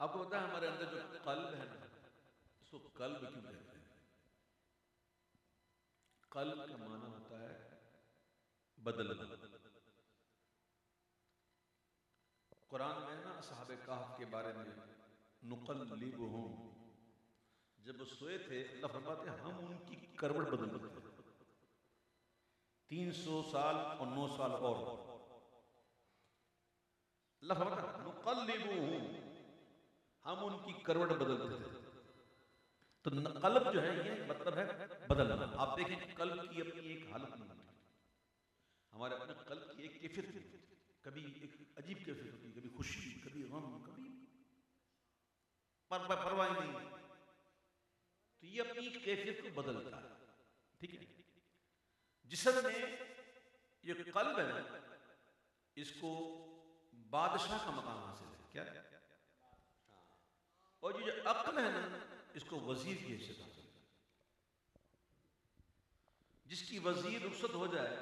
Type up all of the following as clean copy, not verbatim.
आपको पता है हमारे अंदर जो कल्ब है ना, इसको कल्ब क्यों कहते हैं? कल्ब का माना होता है बदलना। कुरान में ना असहाबे कहफ के बारे में, नुक़ल्लिबुहुम, जब वो सोए थे अल्लाह फरमाते हैं हम उनकी करवट बदलते थे। 300 साल और 9 साल और अल्लाह फरमाता है नुक़ल्लिबुहुम, हम उनकी करवट बदलते थे। तो कल्ब जो है ये मतलब है बदलना। आप देखें कल्ब की अपनी एक हालत नहीं होती, हमारे अपने कल्ब की एक कैफियत नहीं होती। कभी एक अजीब कैफियत होती है, कभी खुशी, कभी गम, कभी परवाह नहीं। तो ये अपनी कैफियत को बदलता है, ठीक है। जिस्म में ये कल्ब है ना, इसको बादशाह का मकाम हासिल है। क्या? और ये जो अक्ल है ना, इसको वजीर की हैसियत हासिल है। जिसकी वजीर रुखसत हो जाए,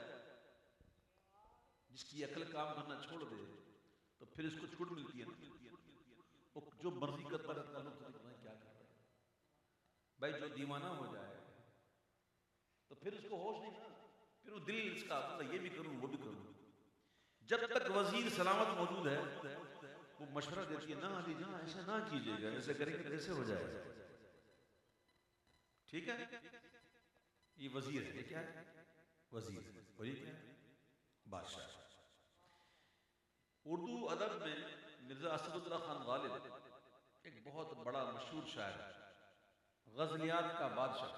जिसकी अकल काम करना छोड़ दे, तो फिर इसको छूट मिलती है ना, वो जो मर्जी करता रहता है, लोग तो देखते हैं क्या कर रहा है। भाई जो दीवाना हो जाए तो फिर उसको होश नहीं ना, फिर वो दिल इसका ये भी करूं वो भी करूं। जब तक वजीर सलामत मौजूद है, वो मशवरा देती है ना अली जान ऐसा ना कीजिएगा, ऐसे करेंगे तो ऐसे हो जाएगा। ठीक है, ये वजीर है। ये क्या है? वजीर। और ये क्या है? बादशाह। उर्दू अदब में मिर्जा असदुल्लाह खान गालिब एक बहुत बड़ा मशहूर शायर है, गजलियात का बादशाह।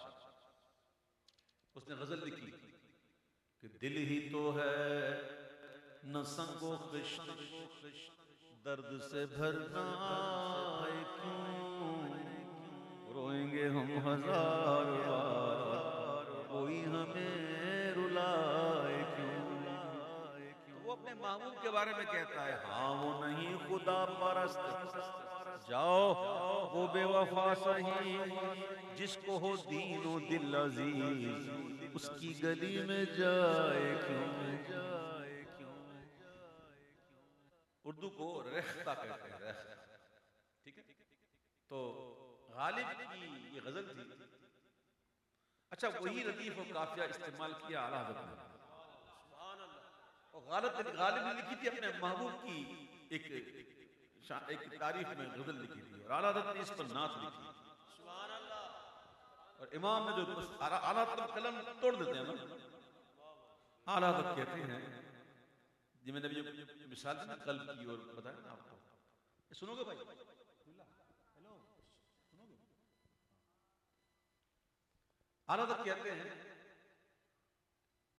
उसने गजल लिखी कि दिल ही तो है न संगो खिश्त, दर्द से भरना है क्यों, रोएंगे हम हजार बार, कोई हमें रुलाए क्यों। तो वो अपने महबूब के बारे में कहता है, हाँ वो नहीं खुदा परस्त, जाओ वो बेवफा सही, जिसको हो दीनो दिल अजीज, उसकी गली में जाए क्यों। उर्दू को रेख्ता कहते हैं, रेख्ता। ठीक है। तो गालिब की ये गजल थी। अच्छा, वही रदीफ और काफिया इस्तेमाल किया आला हज़रत ने। और गालिब ने लिखी थी अपने महबूब की एक तारीफ में गजल लिखी थी, और आला हज़रत ने इस पर नात लिखी। और इमाम ने जो आला हज़रत कलम तोड़ देते हैं ना, आला हज़रत कहते हैं, जी मैंने अभी जो मिसाल दी ना कल्ब की और बताया ना आपको, ये सुनोगे भाई? हेलो, सुनोगे? आला हज़रत कहते हैं